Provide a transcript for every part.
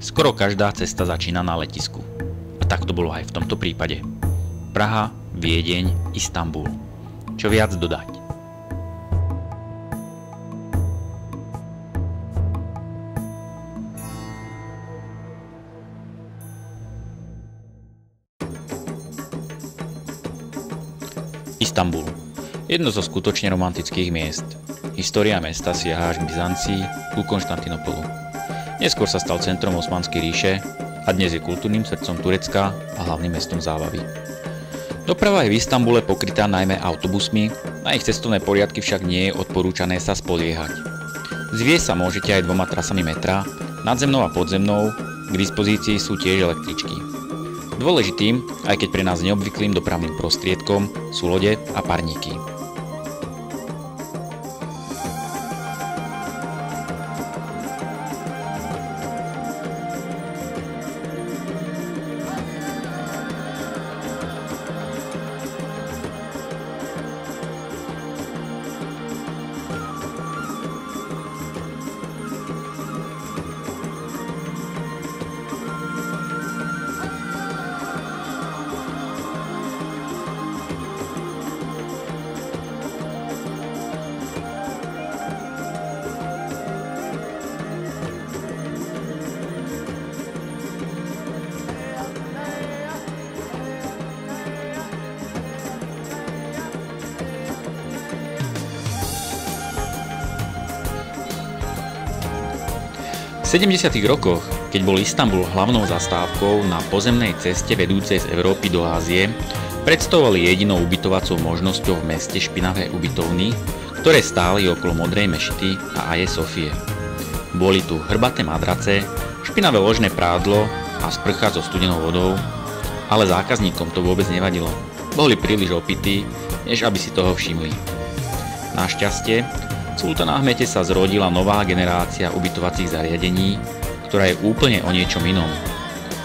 Skoro každá cesta začína na letisku. A tak to bolo aj v tomto prípade. Praha, Viedeň, Istanbul. Čo viac dodať? Istanbul. Jedno zo skutočne romantických miest. História mesta siaha až k Byzancii, ku Konštantinopolu. Neskôr sa stal centrom Osmanskej ríše a dnes je kultúrnym srdcom Turecka a hlavným mestom zábavy. Doprava je v Istanbule pokrytá najmä autobusmi, na ich cestovné poriadky však nie je odporúčané sa spoliehať. Zviesť sa môžete aj 2 trasami metra, nadzemnou a podzemnou, k dispozícii sú tiež električky. Dôležitým, aj keď pre nás neobvyklým dopravným prostriedkom, sú lode a parníky. V 70. rokoch, keď bol Istanbul hlavnou zastávkou na pozemnej ceste vedúcej z Európy do Ázie, predstavovali jedinou ubytovacou možnosťou v meste špinavé ubytovny, ktoré stáli okolo Modrej mešity a Aje Sofie. Boli tu hrbaté madrace, špinavé ložné prádlo a sprcha so studenou vodou, ale zákazníkom to vôbec nevadilo. Boli príliš opití, než aby si toho všimli. Našťastie, v Sultanahmete sa zrodila nová generácia ubytovacích zariadení, ktorá je úplne o niečom inom.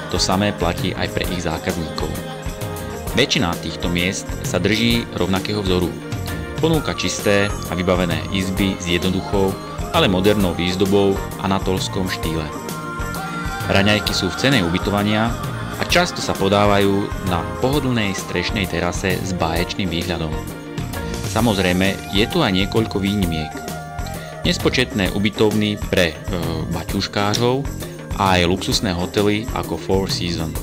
To samé platí aj pre ich zákazníkov. Väčšina týchto miest sa drží rovnakého vzoru. Ponúka čisté a vybavené izby s jednoduchou, ale modernou výzdobou v anatolskom štýle. Raňajky sú v cene ubytovania a často sa podávajú na pohodlnej strešnej terase s báječným výhľadom. Samozrejme, je tu aj niekoľko výnimiek. Nespočetné ubytovny pre baťuškářov a aj luxusné hotely ako Four Seasons.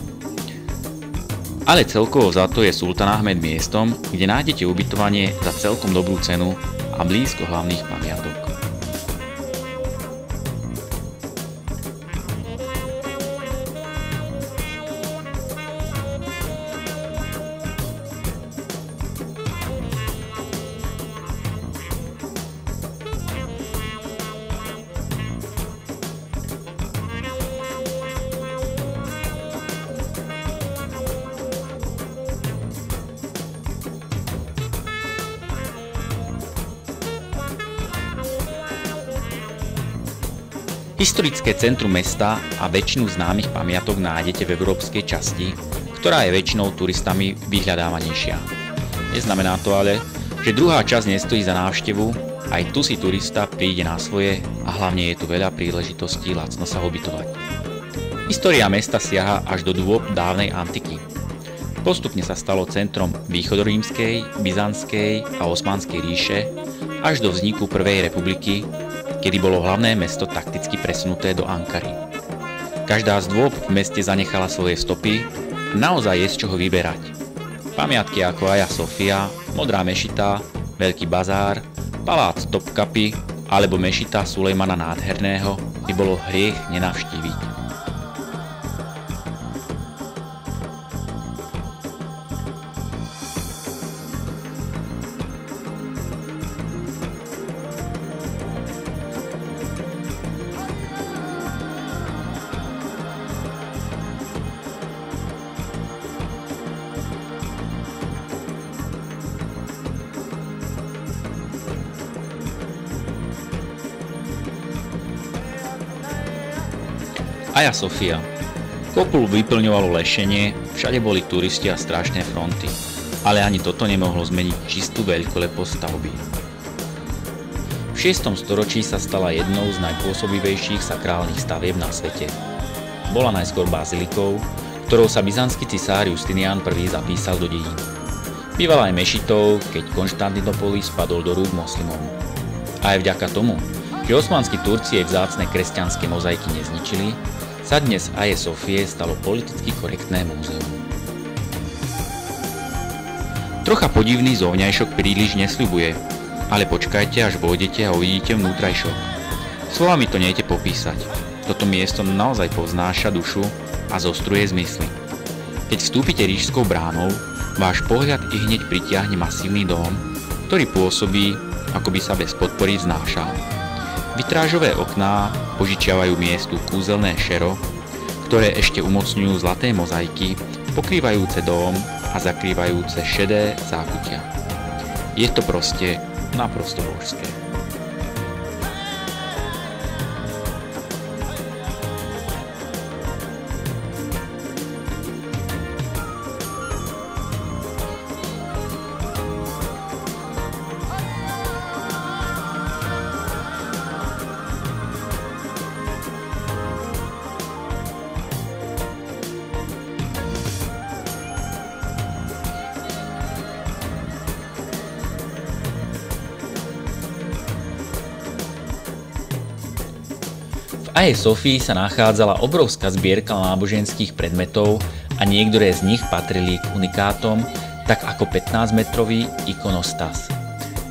Ale celkovo za to je Sultanahmet miestom, kde nájdete ubytovanie za celkom dobrú cenu a blízko hlavných pamiatok. Historické centrum mesta a väčšinu známych pamiatok nájdete v európskej časti, ktorá je väčšinou turistami vyhľadávanejšia. Neznamená to ale, že druhá časť nestojí za návštevu, aj tu si turista príde na svoje a hlavne je tu veľa príležitostí lacno sa ubytovať. História mesta siaha až do dôb dávnej antiky. Postupne sa stalo centrom východorímskej, byzantskej a osmanskej ríše až do vzniku Prvej republiky, kedy bolo hlavné mesto takticky presunuté do Ankary. Každá z dôb v meste zanechala svoje stopy a naozaj je z čoho vyberať. Pamiatky ako Aja Sofia, Modrá mešita, Veľký bazár, Palác Topkapy alebo mešita Sulejmana Nádherného by bolo hriech nenavštíviť. Aja Sofia. Kopul vyplňovalo lešenie, všade boli turisti a strašné fronty, ale ani toto nemohlo zmeniť čistú veľkoleposť stavby. V 6. storočí sa stala jednou z najpôsobivejších sakrálnych stavieb na svete. bola najskôr bazilikou, ktorou sa byzantský cisár Justinian I zapísal do dejín. Bývala aj mešitou, keď Konštantinopolis spadol do rúk moslimov. A aj vďaka tomu, že osmanskí Turci jej vzácne kresťanské mozaiky nezničili, sa dnes Aie Sofie stalo politicky korektné múzeum. Trocha podivný zovňajšok príliš nesľubuje, ale počkajte, až vojdete a uvidíte vnútrajšok. Slovami to nejde popísať. Toto miesto naozaj poznáša dušu a zostruje zmysly. Keď vstúpite ríšskou bránou, váš pohľad i hneď pritiahne masívny dom, ktorý pôsobí, ako by sa bez podpory vznášal. Vitrážové okná požičiavajú miestu kúzelné šero, ktoré ešte umocňujú zlaté mozaiky, pokrývajúce dom a zakrývajúce šedé zákutia. Je to proste naprosto božské. V Aie Sofii sa nachádzala obrovská zbierka náboženských predmetov a niektoré z nich patrili k unikátom, tak ako 15-metrový ikonostas.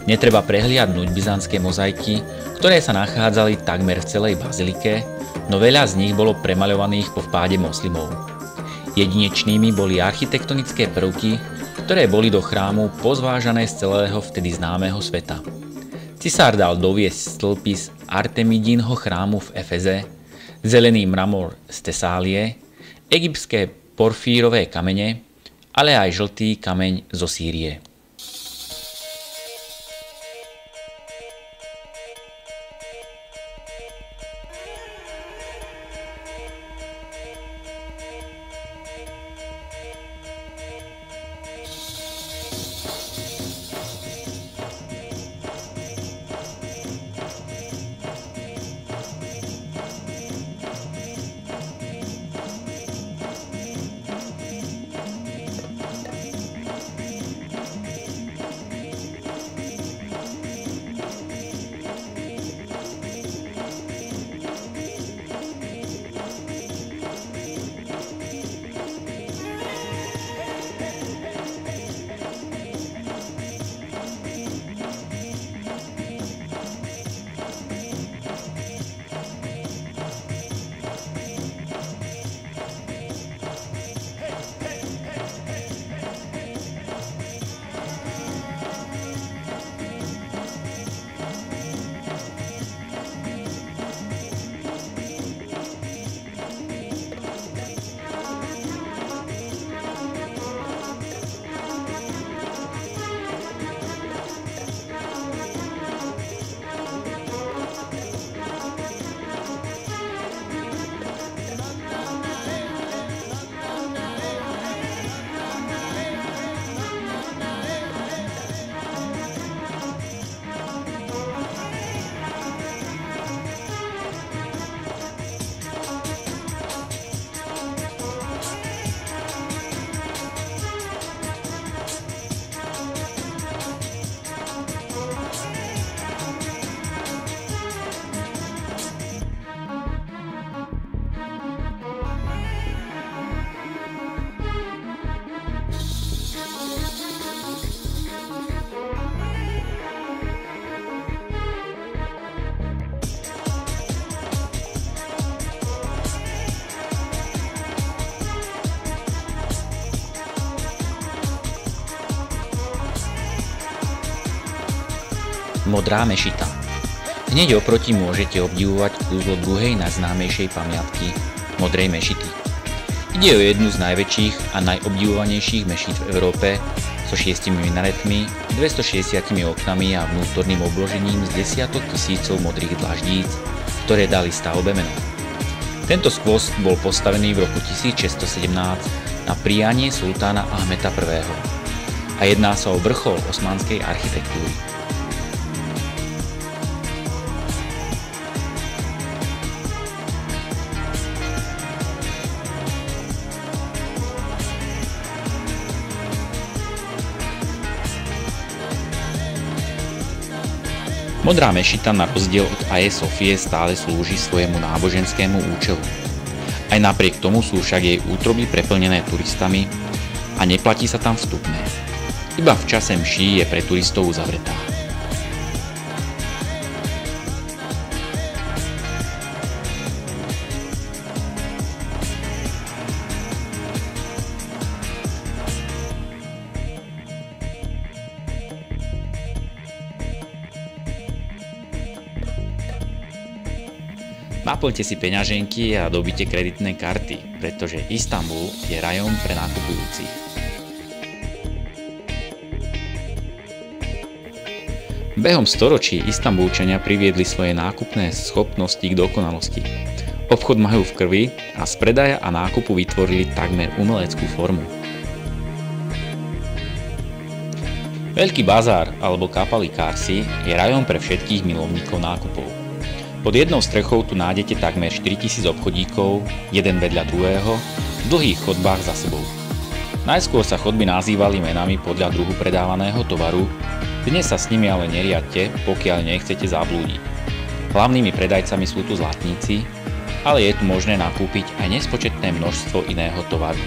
Netreba prehliadnúť byzantské mozaiky, ktoré sa nachádzali takmer v celej bazilike, no veľa z nich bolo premaľovaných po vpáde moslimov. Jedinečnými boli architektonické prvky, ktoré boli do chrámu pozvážané z celého vtedy známeho sveta. Cisár dal doviesť stĺpy z Artemidínho chrámu v Efeze, zelený mramor z Tesálie, egyptské porfírové kamene, ale aj žltý kameň zo Sýrie. Modrá mešita. Hneď oproti môžete obdivovať kúzlo druhej najznámejšej pamiatky Modrej mešity. Ide o jednu z najväčších a najobdivovanejších mešít v Európe so 6 minaretmi, 260 oknami a vnútorným obložením z desiatok tisícov modrých dlaždíc, ktoré dali stavbe meno. Tento skvost bol postavený v roku 1617 na prianie sultána Ahmeta I. A jedná sa o vrchol osmanskej architektúry. Modrá mešita na rozdiel od Aje Sofie stále slúži svojemu náboženskému účelu. Aj napriek tomu sú však jej útroby preplnené turistami a neplatí sa tam vstupné. Iba v čase mší je pre turistov uzavretá. Naplňte si peňaženky a dobite kreditné karty, pretože Istanbul je rajom pre nakupujúcich. Behom storočí Istanbulčania priviedli svoje nákupné schopnosti k dokonalosti. Obchod majú v krvi a z predaja a nákupu vytvorili takmer umeleckú formu. Veľký bazár alebo Kapalı Çarşı je rajom pre všetkých milovníkov nákupov. Pod jednou strechou tu nájdete takmer 4000 obchodíkov, jeden vedľa druhého, v dlhých chodbách za sebou. Najskôr sa chodby nazývali menami podľa druhu predávaného tovaru, dnes sa s nimi ale neriadte, pokiaľ nechcete zablúdiť. Hlavnými predajcami sú tu zlatníci, ale je tu možné nakúpiť aj nespočetné množstvo iného tovaru.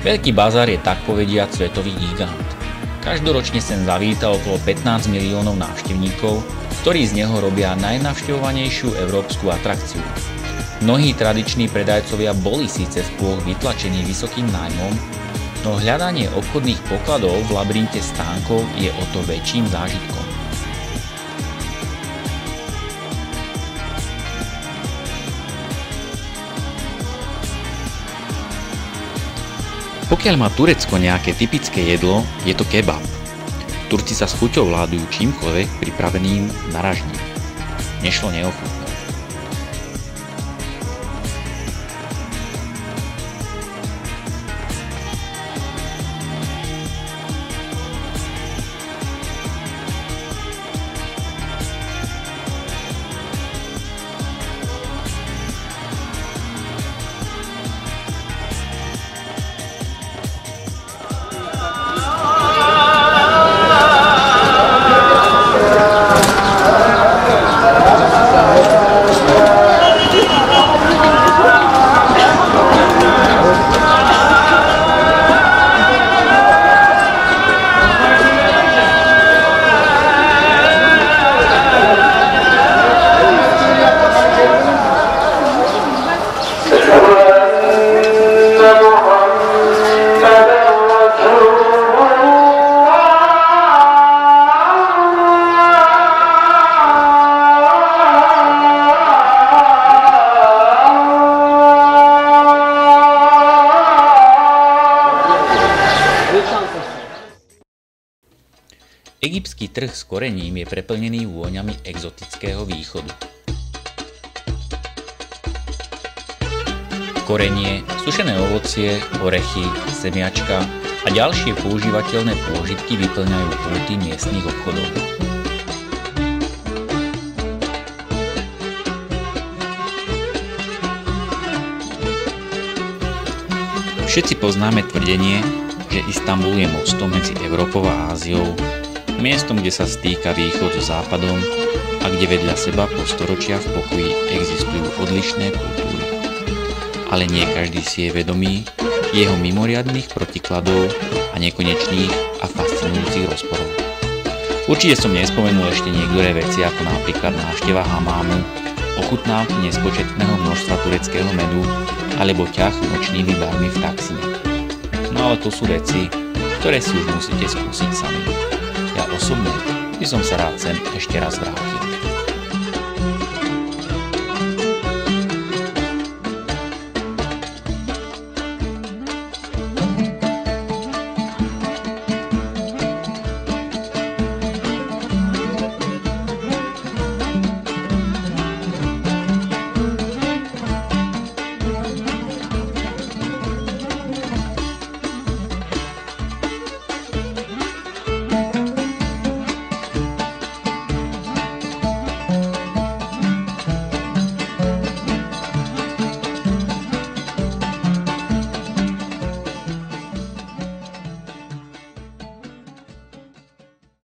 Veľký bazár je tak povediac svetový gigant. Každoročne sem zavíta okolo 15 miliónov návštevníkov, ktorí z neho robia najnavštevovanejšiu európsku atrakciu. Mnohí tradiční predajcovia boli síce v plôch vytlačení vysokým nájmom, no hľadanie obchodných pokladov v labyrinte stánkov je o to väčším zážitkom. Pokiaľ má Turecko nejaké typické jedlo, je to kebab. Turci sa s chuťou vládujú čímkoľvek pripraveným na raždni. Nešlo neochutnať. Egyptský trh s korením je preplnený vôňami exotického východu. Korenie, sušené ovocie, orechy, semiačka a ďalšie používateľné pôžitky vyplňajú pulty miestnych obchodov. Všetci poznáme tvrdenie, že Istanbul je mostom medzi Európou a Áziou, miestom, kde sa stýka východ so západom a kde vedľa seba po storočia v pokoji existujú odlišné kultúry. Ale nie každý si je vedomý jeho mimoriadnych protikladov a nekonečných a fascinujúcich rozporov. Určite som nespomenul ešte niektoré veci ako napríklad návšteva hamámu, ochutnávky nespočetného množstva tureckého medu alebo ťah nočnými barmi v taxíne. No ale to sú veci, ktoré si už musíte skúsiť sami. Ja osobne by som sa rád sem ešte raz vrátil.